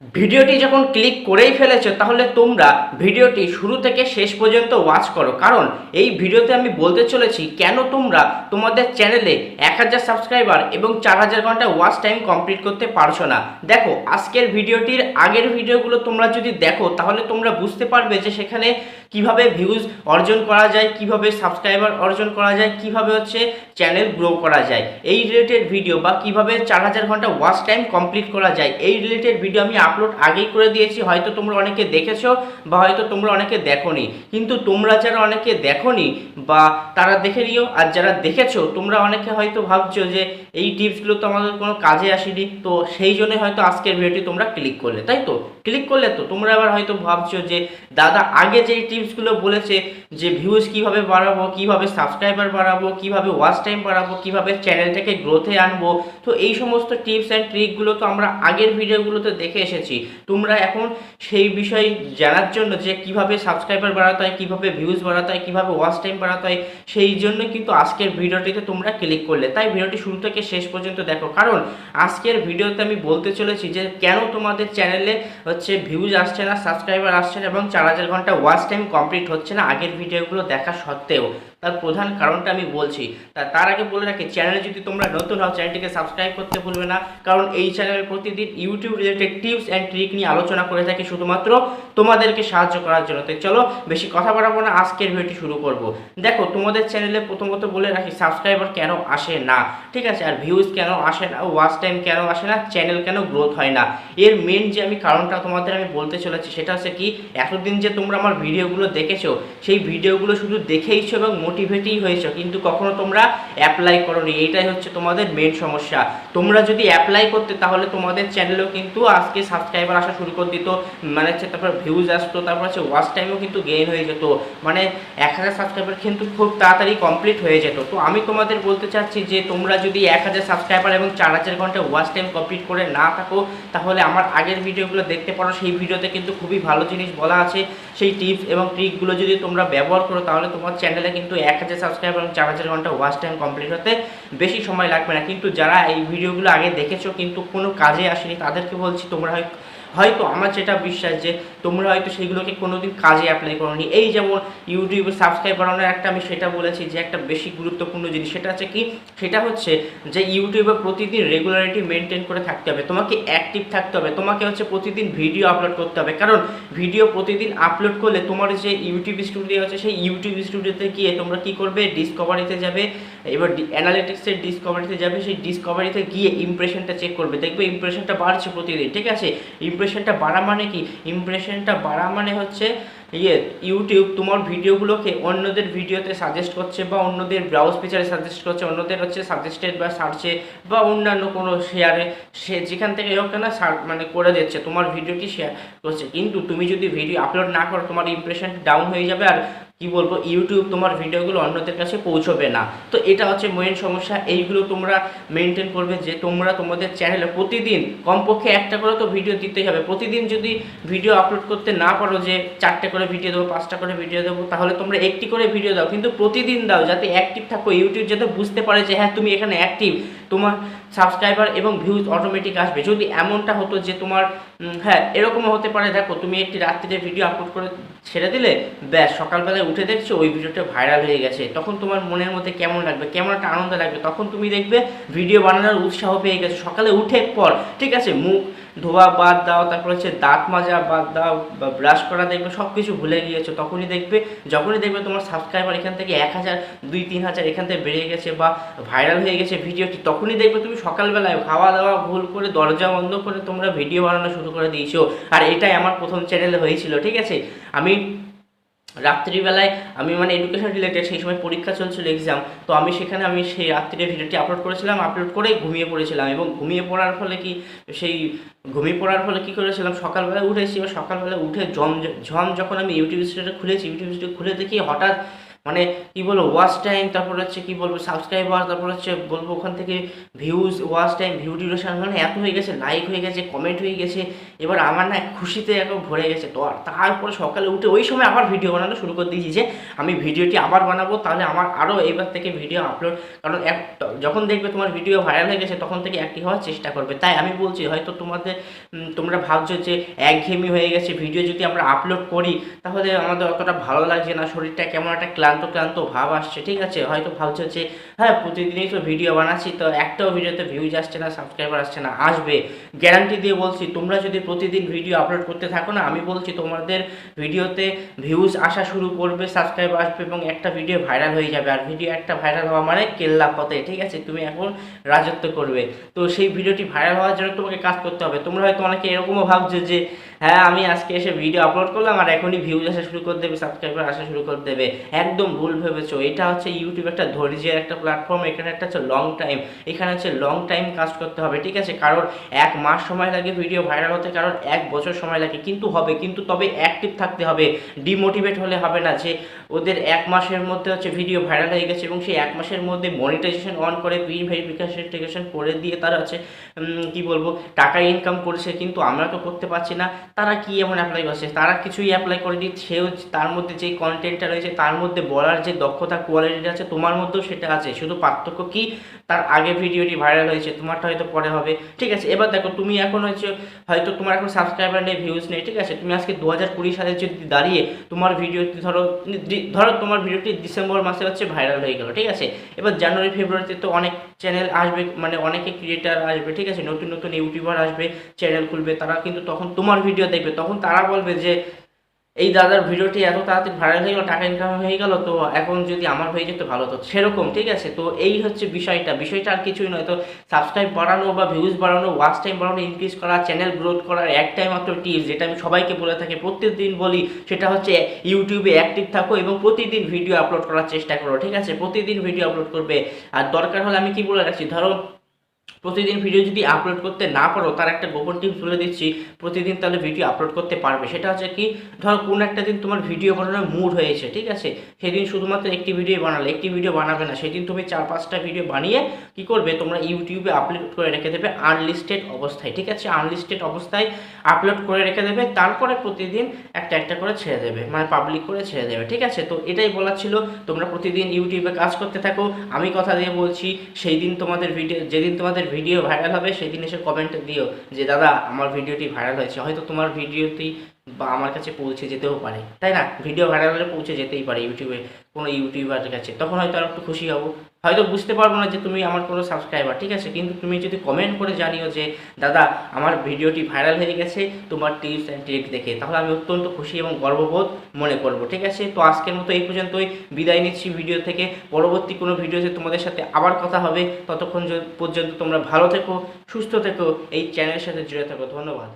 ভিডিওটি যখন ক্লিক করেই ফেলেছো তাহলে তোমরা ভিডিওটি শুরু থেকে শেষ পর্যন্ত ওয়াচ করো, কারণ এই ভিডিওতে আমি বলতে চলেছি কেন তোমরা তোমাদের চ্যানেলে 1000 সাবস্ক্রাইবার এবং 4000 ঘন্টা ওয়াচ টাইম কমপ্লিট করতে পারছো না। দেখো, আজকের ভিডিওটির আগের ভিডিওগুলো তোমরা যদি দেখো তাহলে তোমরা বুঝতে পারবে যে সেখানে কিভাবে ভিউজ অর্জন করা যায়, কিভাবে সাবস্ক্রাইবার অর্জন করা যায়, কিভাবে চ্যানেল গ্রো করা যায়, এই রিলেটেড ভিডিও বা কিভাবে 4000 ঘন্টা ওয়াচ টাইম কমপ্লিট করা যায় এই রিলেটেড ভিডিও আমি আপলোড আগেই করে দিয়েছি। হয়তো তোমরা অনেকে দেখেছো বা হয়তো তোমরা অনেকে দেখোনি, কিন্তু তোমরা যারা অনেকে দেখোনি বা তারা দেখে নিও, আর যারা দেখেছো তোমরা অনেকে হয়তো ভাবছো যে এই টিপসগুলো তো আমাদের কোনো কাজে আসেনি, তো সেই জন্যই হয়তো আজকের ভিডিওটি তোমরা ক্লিক করলে, তাই তো ক্লিক করলে তো তোমরা আবার হয়তো ভাবছো যে দাদা আগে যেই টিপসগুলো বলেছে যে ভিউজ কিভাবে বাড়াবো, কিভাবে সাবস্ক্রাইবার বাড়াবো, কিভাবে ওয়াচ টাইম বাড়াবো, কিভাবে চ্যানেলটাকে গ্রোথে আনবো, তো এই সমস্ত টিপস অ্যান্ড ট্রিকগুলো তো আমরা আগের ভিডিওগুলোতে দেখে এসেছি। তোমরা এখন সেই বিষয় জানার জন্য যে কিভাবে সাবস্ক্রাইবার বাড়াতে হয়, কিভাবে ভিউজ বাড়াতে হয়, কিভাবে ওয়াচ টাইম বাড়াতে হয়, সেই জন্য কিন্তু আজকের ভিডিওটিতে তোমরা ক্লিক করলে। তাই ভিডিওটি শুরু থেকে শেষ পর্যন্ত দেখো, কারণ আজকের ভিডিওতে আমি বলতে চলেছি যে কেন তোমাদের চ্যানেলে ভিউজ আসছে না, সাবস্ক্রাইবার আসছে না এবং 4000 ঘন্টা ওয়াচ টাইম কমপ্লিট হচ্ছে না আগের ভিডিওগুলো দেখা সত্ত্বেও। তার প্রধান কারণটা আমি বলছি। তার আগে বলে রাখি, চ্যানেলে যদি তোমরা নতুন হও চ্যানেলটিকে সাবস্ক্রাইব করতে ভুলবে না, কারণ এই চ্যানেলে প্রতিদিন YouTube related tips and trick নিয়ে আলোচনা করে থাকি শুধুমাত্র তোমাদেরকে সাহায্য করার জন্য। তাই চলো বেশি কথা বাড়াবো না, আজকের ভিডিওটি শুরু করব। দেখো, তোমাদের চ্যানেলে প্রথমত বলে রাখি সাবস্ক্রাইবার কেন আসে না, ঠিক আছে, আর ভিউজ কেন আসে না, ওয়াচ টাইম কেন আসে না, চ্যানেল কেন গ্রোথ হয় না, এর মেন যে আমি কারণটা তোমাদের আমি বলতে চলেছি সেটা হচ্ছে কি, এতদিন যে তোমরা আমার ভিডিওগুলো দেখেছো সেই ভিডিওগুলো শুধু দেখেইছো এবং মোটিভেটই হয়েছো, কিন্তু কখনো তোমরা অ্যাপ্লাই করোনি। এইটাই হচ্ছে তোমাদের মেন সমস্যা। তোমরা যদি অ্যাপ্লাই করতে তাহলে তোমাদের চ্যানেলেও কিন্তু আজকে সাবস্ক্রাইবার আসা শুরু করে দিত, মানে তারপর ভিউজ আসতো, তারপর ওয়াচ টাইমও কিন্তু গেইন হয়ে যেত, মানে 1000 সাবস্ক্রাইবার কিন্তু খুব তাড়াতাড়ি কমপ্লিট হয়ে যেত। তো আমি তোমাদের বলতে চাচ্ছি যে তোমরা যদি 1000 সাবস্ক্রাইবার এবং 4000 ঘন্টা ওয়াচ টাইম কমপ্লিট করে না থাকো তাহলে আমার আগের ভিডিওগুলো দেখতে পারো, সেই ভিডিওতে কিন্তু খুবই ভালো জিনিস বলা আছে। সেই টিপস এবং ট্রিকগুলো যদি তোমরা ব্যবহার করো তাহলে তোমার চ্যানেলে কিন্তু 1000 সাবস্ক্রাইবার এবং 4000 ঘন্টা ওয়াচ টাইম কমপ্লিট হতে বেশি সময় লাগবে না। কিন্তু যারা এই ভিডিওগুলো আগে দেখেছো কিন্তু কোনো কাজে আসেনি তাদেরকে বলছি, তোমরা হয়তো আমার যেটা বিশ্বাস যে তোমরা হয়তো সেগুলোকে কোনোদিন কাজে অ্যাপ্লাই করোনি। এই যেমন ইউটিউবে সাবস্ক্রাইব বাড়ানোর একটা আমি সেটা বলেছি যে একটা বেশি গুরুত্বপূর্ণ জিনিস, সেটা হচ্ছে কি, সেটা হচ্ছে যে ইউটিউবে প্রতিদিন রেগুলারিটি মেনটেন করে থাকতে হবে, তোমাকে অ্যাক্টিভ থাকতে হবে, তোমাকে প্রতিদিন ভিডিও আপলোড করতে হবে। কারণ ভিডিও প্রতিদিন আপলোড করলে তোমার যে ইউটিউব স্টুডিও আছে সেই ইউটিউব স্টুডিওতে গিয়ে তোমরা কি করবে, ডিসকভারিতে যাবে, এবার অ্যানালিটিক্সের ডিসকভারিতে যাবে, সেই ডিসকভারিতে গিয়ে ইমপ্রেশনটা চেক করবে, দেখবে ইমপ্রেশনটা বাড়ছে প্রতিদিন, ঠিক আছে। ইমপ্রেশনটা বাড়া মানে কি, ইমপ্রেশনটা বাড়া মানে হচ্ছে ইউটিউব তোমার ভিডিওগুলোকে অন্যদের ভিডিওতে সাজেস্ট করছে বা অন্যদের ব্রাউজ ফিচারে সাজেস্ট করছে, অন্যদের সাজেস্টেড বা সার্চে বা অন্যান্য কোনো শেয়ারে, সে যেখান থেকে হোক না মানে করে দিচ্ছে তোমার ভিডিওটি শেয়ার করছে। কিন্তু তুমি যদি ভিডিও আপলোড না করো তোমার ইমপ্রেশন ডাউন হয়ে যাবে, আর কি বলবো, ইউটিউব তোমার ভিডিওগুলো অন্যদের কাছে পৌঁছবে না। তো এটা হচ্ছে মেইন সমস্যা। এইগুলো তোমরা মেনটেন করবে যে তোমরা তোমাদের চ্যানেলে প্রতিদিন কমপক্ষে একটা করে তো ভিডিও দিতেই হবে। প্রতিদিন যদি ভিডিও আপলোড করতে না পারো যে 4টে করে ভিডিও দেবো, 5টা করে ভিডিও দেবো, তাহলে তোমরা একটি করে ভিডিও দাও, কিন্তু প্রতিদিন দাও, যাতে অ্যাক্টিভ থাকো, ইউটিউব যাতে বুঝতে পারে যে হ্যাঁ তুমি এখানে অ্যাক্টিভ, তোমার সাবস্ক্রাইবার এবং ভিউজ অটোমেটিক আসবে। যদি এমনটা হতো যে তোমার হ্যাঁ এরকমও হতে পারে, দেখো তুমি একটি রাত্রিতে ভিডিও আপলোড করে ছেড়ে দিলে, ব্যাস সকালবেলায় উঠে দেখছো ওই ভিডিওটা ভাইরাল হয়ে গেছে, তখন তোমার মনের মধ্যে কেমন লাগবে, কেমন একটা আনন্দ লাগবে, তখন তুমি দেখবে ভিডিও বানানোর উৎসাহ পেয়ে গেছো। সকালে উঠে পর, ঠিক আছে, মুখ ধোয়া বাদ দাও, তারপর দাঁত মাজা বাদ দাও বা ব্রাশ করা, দেখবে সব কিছু ভুলে গিয়েছো, তখনই দেখবে, যখনই দেখবে তোমার সাবস্ক্রাইবার এখান থেকে 1000, 2-3000 এখান থেকে বেড়ে গেছে বা ভাইরাল হয়ে গেছে ভিডিওটি, তখনই দেখবে তুমি সকালবেলায় খাওয়া দাওয়া ভুল করে দরজা বন্ধ করে তোমরা ভিডিও বানানো শুরু করে দিয়েছো। আর এটাই আমার প্রথম চ্যানেলে হয়েছিল, ঠিক আছে। আমি রাত্রিবেলায় আমি মানে এডুকেশন রিলেটেড, সেই সময় পরীক্ষা চলছিল, এক্সাম, তো আমি সেখানে সেই রাত্রিরে ভিডিওটি আপলোড করেছিলাম, আপলোড করে ঘুমিয়ে পড়েছিলাম, এবং ঘুমিয়ে পড়ার ফলে কি করেছিলাম, সকালবেলায় উঠেছি, এবার সকালবেলা উঠে যখন আমি ইউটিউব স্টুডিও খুলেছি, ইউটিউব স্টুডিও খুলে দেখি হঠাৎ মানে কি বলবো, ওয়াচ টাইম, তারপর কি বলবো সাবস্ক্রাইবার, তারপর বলবো ওখান থেকে views, watch time, view duration, মানে এত হয়ে গেছে, লাইক হয়ে গেছে, কমেন্ট হয়ে গেছে, এবার আমার না খুশিতে একদম ভরে গেছে। তো আর তারপরে সকালে উঠে ওই সময় আবার ভিডিও বানানো শুরু করে দিয়েছি যে আমি ভিডিওটি আবার বানাবো, তাহলে আমার আরও এবার থেকে ভিডিও আপলোড, কারণ যখন দেখবে তোমার ভিডিও ভাইরাল হয়ে গেছে তখন থেকে অ্যাক্টিভ হওয়ার চেষ্টা করবে। তাই আমি বলছি হয়তো তোমরা ভাবছো যে একঘেয়েমি হয়ে গেছে, ভিডিও যদি আমরা আপলোড করি তাহলে আমাদের অতটা ভালো লাগছে না, শরীরটা কেমন একটা ক্লান্ত ক্লান্ত ভাব আসছে, ঠিক আছে। হয়তো ভাবছো যে হ্যাঁ প্রতিদিনই তো ভিডিও বানাচ্ছি, তো একটাও ভিডিওতে ভিউজ আসছে না, সাবস্ক্রাইবার আসছে না। আসবে, গ্যারান্টি দিয়ে বলছি। তোমরা যদি প্রতিদিন ভিডিও আপলোড করতে থাকো না, আমি বলছি তোমাদের ভিডিওতে ভিউজ আসা শুরু করবে, সাবস্ক্রাইবার আসবে এবং একটা ভিডিও ভাইরাল হয়ে যাবে। আর ভিডিও একটা ভাইরাল হওয়া মানে কেল্লা ফতে, ঠিক আছে। তুমি এখন রাজত্ব করবে। তো সেই ভিডিওটি ভাইরাল হওয়ার জন্য তোমাকে কাজ করতে হবে। তোমরা হয়তো অনেকে এরকমও ভাবছো যে হ্যাঁ আমি আজকে এসে ভিডিও আপলোড করলাম আর এখনই ভিউজ আসা শুরু করে দেবে, সাবস্ক্রাইবার আসা শুরু করে দেবে। একদম ভুল ভেবেছো। এটা হচ্ছে ইউটিউব একটা ধৈর্যের একটা প্ল্যাটফর্ম। এখানে একটা হচ্ছে লং টাইম, এখানে হচ্ছে লং টাইম কাজ করতে হবে, ঠিক আছে। কারোর 1 মাস সময় লাগে ভিডিও ভাইরাল হতে, কারোর 1 বছর সময় লাগে, কিন্তু হবে। কিন্তু তবে অ্যাক্টিভ থাকতে হবে, ডিমোটিভেট হলে হবে না যে ওদের 1 মাসের মধ্যে হচ্ছে ভিডিও ভাইরাল হয়ে গেছে এবং সেই 1 মাসের মধ্যে মনিটাইজেশন অন করে পিন ভেরিফিকেশন করে দিয়ে তারা হচ্ছে কি বলবো টাকা ইনকাম করছে, কিন্তু আমরা তো করতে পারছি না। তারা কি এমন অ্যাপ্লাই করছে? তারা কিছুই অ্যাপ্লাই করেনি। সেও তার মধ্যে যে কন্টেন্টটা রয়েছে তার মধ্যে বলার যে দক্ষতা কোয়ালিটিটা আছে তোমার মধ্যেও সেটা আছে, শুধু পার্থক্য কি তার আগে ভিডিওটি ভাইরাল হয়েছে, তোমারটা হয়তো পরে হবে, ঠিক আছে। এবার দেখো তুমি এখন হয়তো তোমার এখন সাবস্ক্রাইবার নেই, ভিউজ নেই, ঠিক আছে। তুমি আজকে 2020 সালে যদি দাঁড়িয়ে তোমার ভিডিওটি ধরো তোমার ভিডিওটি ডিসেম্বর মাসে হচ্ছে ভাইরাল হয়ে গেল, ঠিক আছে। এবার জানুয়ারি ফেব্রুয়ারিতে তো অনেক চ্যানেল আসবে, মানে অনেকে ক্রিয়েটার আসবে, ঠিক আছে, নতুন নতুন ইউটিউবার আসবে, চ্যানেল খুলবে, তারা কিন্তু তখন তোমার ভিডিও দেখবে, তখন তারা বলবে যে এই দাদার ভিডিওটি এত তাড়াতাড়ি ভাইরাল হয়ে গেল, টাকা ইনকাম হয়ে গেল, তো এখন যদি আমার হয়ে যেত ভালো হতো, সেরকম, ঠিক আছে। তো এই হচ্ছে বিষয়টা আর কিছুই নয়। তো সাবস্ক্রাইব বাড়ানো বা ভিউজ বাড়ানো, ওয়াচ টাইম বাড়ানো, ইনক্রিজ করা, চ্যানেল গ্রোথ করার একটাই মাত্র টিপস, যেটা আমি সবাইকে বলে থাকি, প্রত্যেকদিন বলি, সেটা হচ্ছে ইউটিউবে অ্যাক্টিভ থাকো এবং প্রতিদিন ভিডিও আপলোড করার চেষ্টা করো, ঠিক আছে। প্রতিদিন ভিডিও আপলোড করবে। আর দরকার হলে আমি কি বলে রাখছি, ধরো প্রতিদিন ভিডিও যদি আপলোড করতে না পারো, তার একটা গোপন টিপস বলে দিচ্ছি, প্রতিদিন তাহলে ভিডিও আপলোড করতে পারবে। সেটা হচ্ছে কি, ধরো কোন একটা দিন তোমার ভিডিও বানানোর মুড হয়েছে, ঠিক আছে, সেদিন শুধুমাত্র একটি ভিডিও বানালে, একটি ভিডিও বানাবে না, সেদিন তুমি 4-5টা ভিডিও বানিয়ে কি করবে, তোমরা ইউটিউবে আপলোড করে রেখে দেবে আনলিস্টেড অবস্থায়, ঠিক আছে। আনলিস্টেড অবস্থায় আপলোড করে রেখে দেবে, তারপরে প্রতিদিন একটা একটা করে ছেড়ে দেবে, মানে পাবলিক করে ছেড়ে দেবে, ঠিক আছে। তো এটাই বলার ছিল, তোমরা প্রতিদিন ইউটিউবে কাজ করতে থাকো। আমি কথা দিয়ে বলছি, সেই দিন তোমাদের ভিডিও, যেদিন তোমাদের ভিডিও ভাইরাল হবে সেদিন এসে কমেন্টে দিও যে দাদা আমার ভিডিওটি ভাইরাল হয়েছে। হয়তো তোমার ভিডিওটি বা আমার কাছে পৌঁছে যেতেও পারে, তাই না? ভিডিও ভাইরাল হলে পৌঁছে যেতেই পারে ইউটিউবে কোনো ইউটিউবারের কাছে, তখন হয়তো আর একটু খুশি হবো। হয়তো বুঝতে পারবো না যে তুমি আমার কোনো সাবস্ক্রাইবার, ঠিক আছে, কিন্তু তুমি যদি কমেন্ট করে জানিও যে দাদা আমার ভিডিওটি ভাইরাল হয়ে গেছে তোমার টিপস অ্যান্ড ট্রিক দেখে, তাহলে আমি অত্যন্ত খুশি এবং গর্ববোধ মনে করব, ঠিক আছে। তো আজকের মতো এই পর্যন্তই, বিদায় নিচ্ছি ভিডিও থেকে। পরবর্তী কোনো ভিডিওতে তোমাদের সাথে আবার কথা হবে, ততক্ষণ পর্যন্ত তোমরা ভালো থেকো, সুস্থ থেকো, এই চ্যানেলের সাথে জুড়ে থাকো। ধন্যবাদ।